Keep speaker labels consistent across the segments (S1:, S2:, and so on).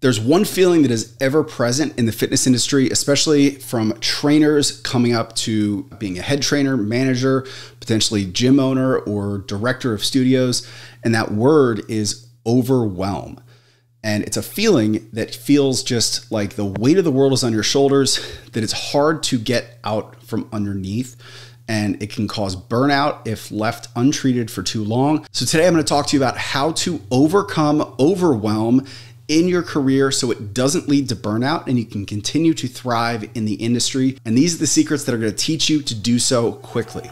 S1: There's one feeling that is ever present in the fitness industry, especially from trainers coming up to being a head trainer, manager, potentially gym owner, or director of studios. And that word is overwhelm. And it's a feeling that feels just like the weight of the world is on your shoulders, that it's hard to get out from underneath. And it can cause burnout if left untreated for too long. So today I'm going to talk to you about how to overcome overwhelm in your career so it doesn't lead to burnout and you can continue to thrive in the industry. And these are the secrets that are going to teach you to do so quickly.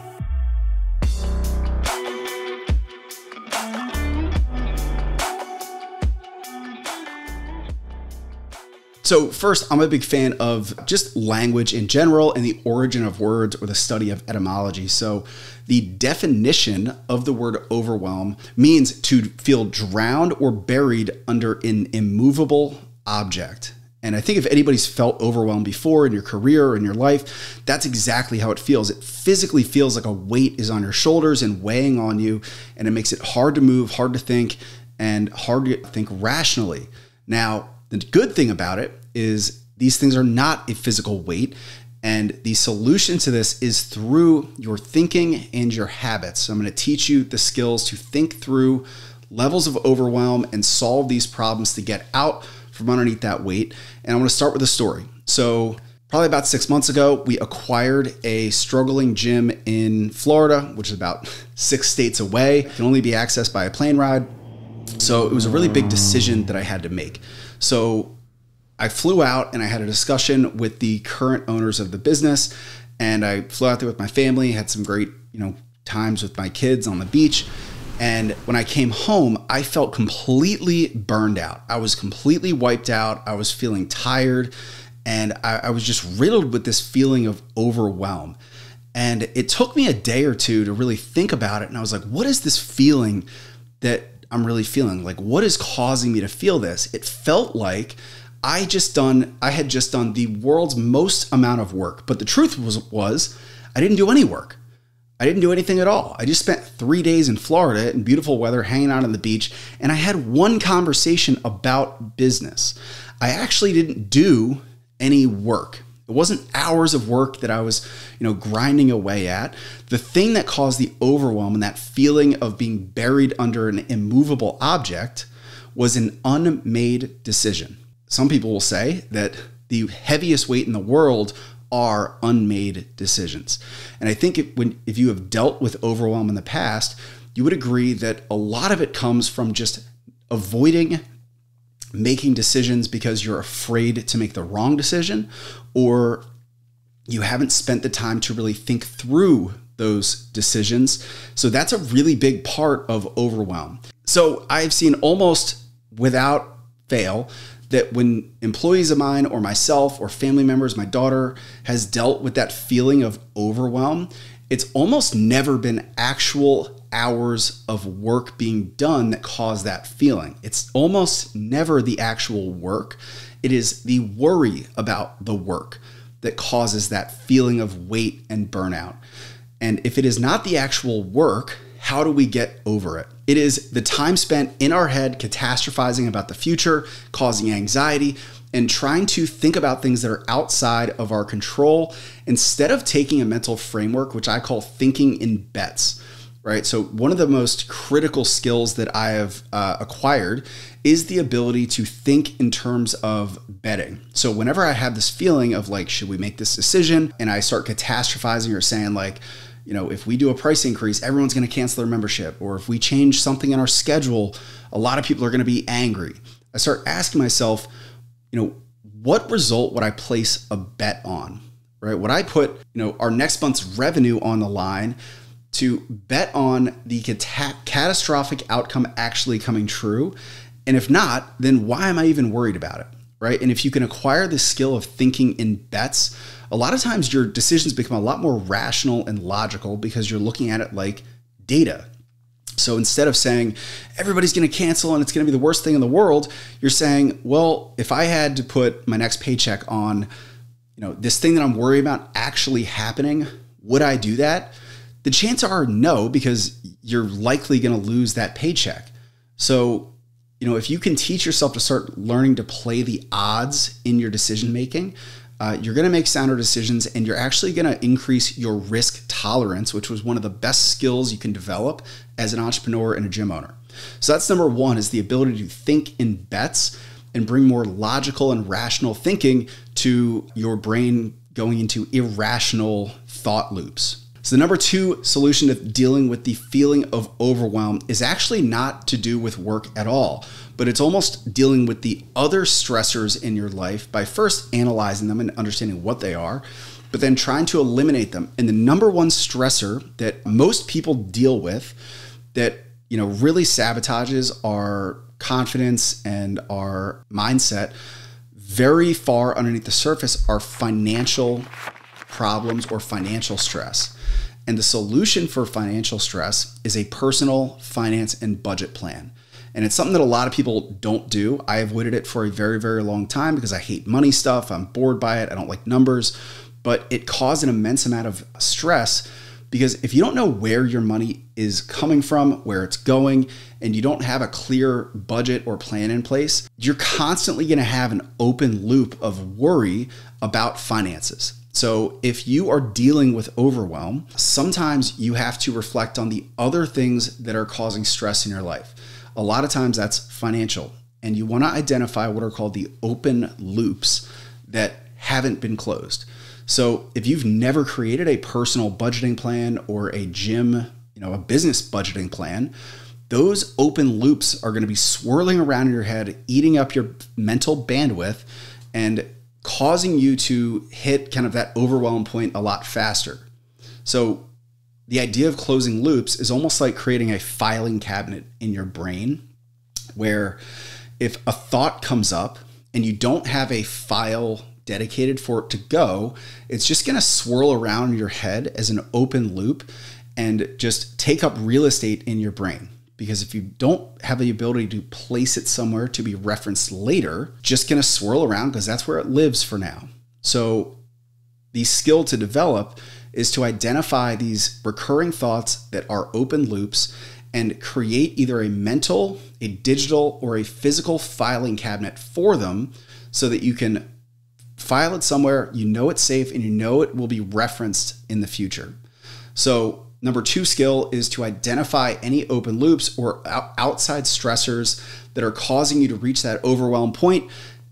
S1: So first, I'm a big fan of just language in general and the origin of words or the study of etymology. So the definition of the word overwhelm means to feel drowned or buried under an immovable object. And I think if anybody's felt overwhelmed before in your career or in your life, that's exactly how it feels. It physically feels like a weight is on your shoulders and weighing on you, and it makes it hard to move, hard to think, and hard to think rationally. Now, the good thing about it is these things are not a physical weight, and the solution to this is through your thinking and your habits. So I'm going to teach you the skills to think through levels of overwhelm and solve these problems to get out from underneath that weight. And I'm going to start with a story. So probably about 6 months ago, we acquired a struggling gym in Florida, which is about 6 states away. It can only be accessed by a plane ride. So it was a really big decision that I had to make. So I flew out and I had a discussion with the current owners of the business, and I flew out there with my family, had some great, times with my kids on the beach. And when I came home, I felt completely burned out. I was completely wiped out. I was feeling tired, and I was just riddled with this feeling of overwhelm. And it took me a day or two to really think about it. And I was like, what is this feeling that I'm really feeling? Like, what is causing me to feel this? It felt like I had just done the world's most amount of work. But the truth was I didn't do any work. I didn't do anything at all. I just spent 3 days in Florida in beautiful weather, hanging out on the beach. And I had one conversation about business. I actually didn't do any work. It wasn't hours of work that I was, grinding away at. The thing that caused the overwhelm and that feeling of being buried under an immovable object was an unmade decision. Some people will say that the heaviest weight in the world are unmade decisions. And I think if you have dealt with overwhelm in the past, you would agree that a lot of it comes from just avoiding making decisions because you're afraid to make the wrong decision, or you haven't spent the time to really think through those decisions. So that's a really big part of overwhelm. So I've seen almost without fail that when employees of mine or myself or family members, my daughter has dealt with that feeling of overwhelm, it's almost never been actual hours of work being done that cause that feeling. It's almost never the actual work. It is the worry about the work that causes that feeling of weight and burnout. And if it is not the actual work, how do we get over it? It is the time spent in our head catastrophizing about the future, causing anxiety, and trying to think about things that are outside of our control instead of taking a mental framework, which I call thinking in bets. Right? So one of the most critical skills that I have acquired is the ability to think in terms of betting. So whenever I have this feeling of like, should we make this decision? And I start catastrophizing or saying like, if we do a price increase, everyone's going to cancel their membership. Or if we change something in our schedule, a lot of people are going to be angry. I start asking myself, what result would I place a bet on? Right? Would I put, our next month's revenue on the line to bet on the catastrophic outcome actually coming true? And if not, then why am I even worried about it, right? And if you can acquire the skill of thinking in bets, a lot of times your decisions become a lot more rational and logical because you're looking at it like data. So instead of saying everybody's going to cancel and it's going to be the worst thing in the world, you're saying, well, if I had to put my next paycheck on, this thing that I'm worried about actually happening, would I do that? The chances are no, because you're likely going to lose that paycheck. So if you can teach yourself to start learning to play the odds in your decision making, you're going to make sounder decisions, and you're actually going to increase your risk tolerance, which was one of the best skills you can develop as an entrepreneur and a gym owner. So that's number one, is the ability to think in bets and bring more logical and rational thinking to your brain going into irrational thought loops. So the number two solution to dealing with the feeling of overwhelm is actually not to do with work at all, but it's almost dealing with the other stressors in your life by first analyzing them and understanding what they are, but then trying to eliminate them. And the number one stressor that most people deal with that, really sabotages our confidence and our mindset very far underneath the surface are financial problems or financial stress. And the solution for financial stress is a personal finance and budget plan. And it's something that a lot of people don't do. I avoided it for a very, very long time because I hate money stuff. I'm bored by it. I don't like numbers. But it caused an immense amount of stress because if you don't know where your money is coming from, where it's going, and you don't have a clear budget or plan in place, you're constantly going to have an open loop of worry about finances. So if you are dealing with overwhelm, sometimes you have to reflect on the other things that are causing stress in your life. A lot of times that's financial, and you want to identify what are called the open loops that haven't been closed. So if you've never created a personal budgeting plan or a gym, a business budgeting plan, those open loops are going to be swirling around in your head, eating up your mental bandwidth and causing you to hit kind of that overwhelm point a lot faster. So the idea of closing loops is almost like creating a filing cabinet in your brain, where if a thought comes up and you don't have a file dedicated for it to go, it's just going to swirl around in your head as an open loop and just take up real estate in your brain. Because if you don't have the ability to place it somewhere to be referenced later, just going to swirl around because that's where it lives for now. So the skill to develop is to identify these recurring thoughts that are open loops and create either a mental, a digital, or a physical filing cabinet for them so that you can file it somewhere, it's safe, and it will be referenced in the future. So number two skill is to identify any open loops or outside stressors that are causing you to reach that overwhelm point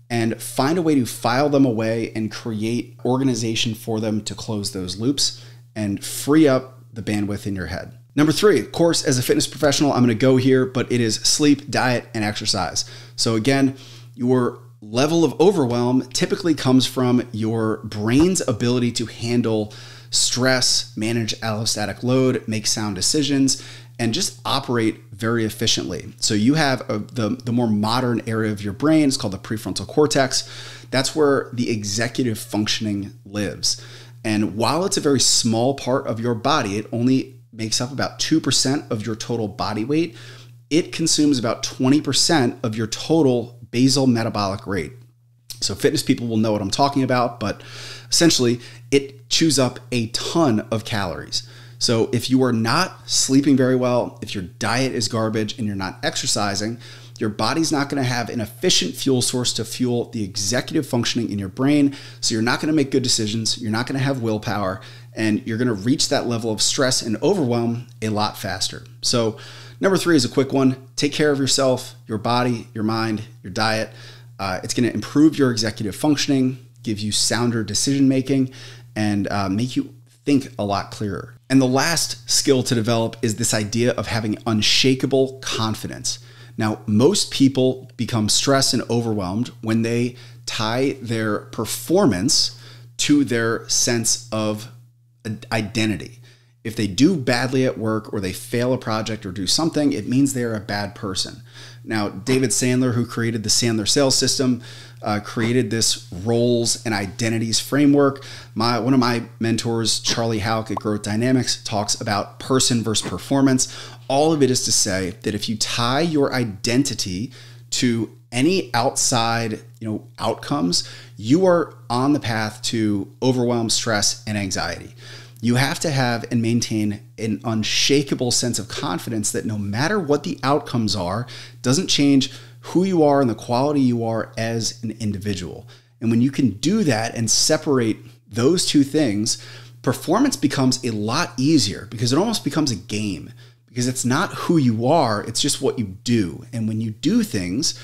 S1: and find a way to file them away and create organization for them to close those loops and free up the bandwidth in your head. Number three, of course, as a fitness professional, I'm going to go here, but it is sleep, diet, and exercise. So again, your level of overwhelm typically comes from your brain's ability to handle stress, manage allostatic load, make sound decisions, and just operate very efficiently. So you have the more modern area of your brain. It's called the prefrontal cortex. That's where the executive functioning lives. And while it's a very small part of your body, it only makes up about 2% of your total body weight. It consumes about 20% of your total basal metabolic rate. So fitness people will know what I'm talking about, but essentially it chews up a ton of calories. So if you are not sleeping very well, if your diet is garbage and you're not exercising, your body's not going to have an efficient fuel source to fuel the executive functioning in your brain. So you're not going to make good decisions. You're not going to have willpower, and you're going to reach that level of stress and overwhelm a lot faster. So number three is a quick one. Take care of yourself, your body, your mind, your diet. It's going to improve your executive functioning, give you sounder decision-making, and make you think a lot clearer. And the last skill to develop is this idea of having unshakable confidence. Now, most people become stressed and overwhelmed when they tie their performance to their sense of identity. If they do badly at work or they fail a project or do something, it means they're a bad person. Now, David Sandler, who created the Sandler sales system, created this roles and identities framework. One of my mentors, Charlie Houck at Growth Dynamics, talks about person versus performance. All of it is to say that if you tie your identity to any outside, outcomes, you are on the path to overwhelm, stress, and anxiety. You have to have and maintain an unshakable sense of confidence that no matter what the outcomes are, doesn't change who you are and the quality you are as an individual. And when you can do that and separate those two things, performance becomes a lot easier because it almost becomes a game, because it's not who you are, it's just what you do. And when you do things,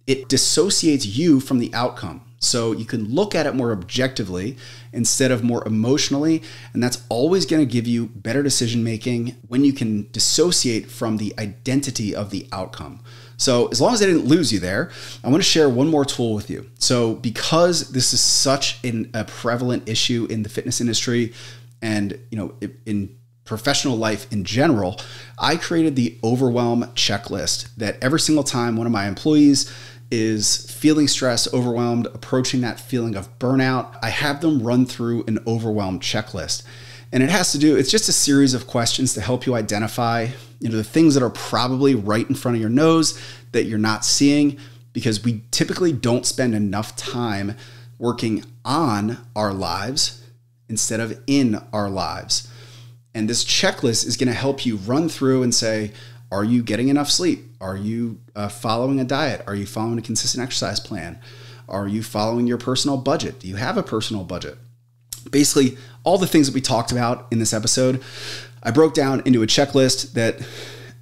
S1: it dissociates you from the outcome. So you can look at it more objectively instead of more emotionally. And that's always going to give you better decision making when you can dissociate from the identity of the outcome. So as long as I didn't lose you there, I want to share one more tool with you. So because this is such a prevalent issue in the fitness industry and in professional life in general, I created the Overwhelm checklist that every single time one of my employees is feeling stressed, overwhelmed, approaching that feeling of burnout, I have them run through an Overwhelm checklist. And it's just a series of questions to help you identify, the things that are probably right in front of your nose that you're not seeing, because we typically don't spend enough time working on our lives instead of in our lives. And this checklist is going to help you run through and say, are you getting enough sleep? Are you following a diet? Are you following a consistent exercise plan? Are you following your personal budget? Do you have a personal budget? Basically, all the things that we talked about in this episode, I broke down into a checklist that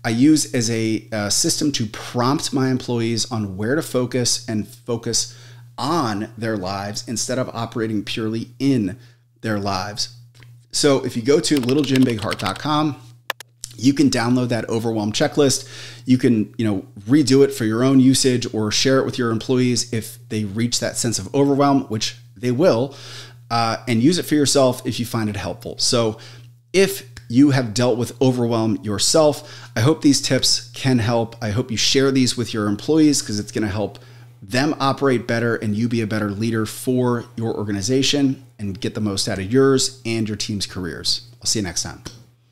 S1: I use as a system to prompt my employees on where to focus and focus on their lives instead of operating purely in their lives. So if you go to littlejimbigheart.com, you can download that Overwhelm checklist. You can, redo it for your own usage or share it with your employees if they reach that sense of overwhelm, which they will, and use it for yourself if you find it helpful. So if you have dealt with overwhelm yourself, I hope these tips can help. I hope you share these with your employees because it's going to help them operate better and you be a better leader for your organization and get the most out of yours and your team's careers. I'll see you next time.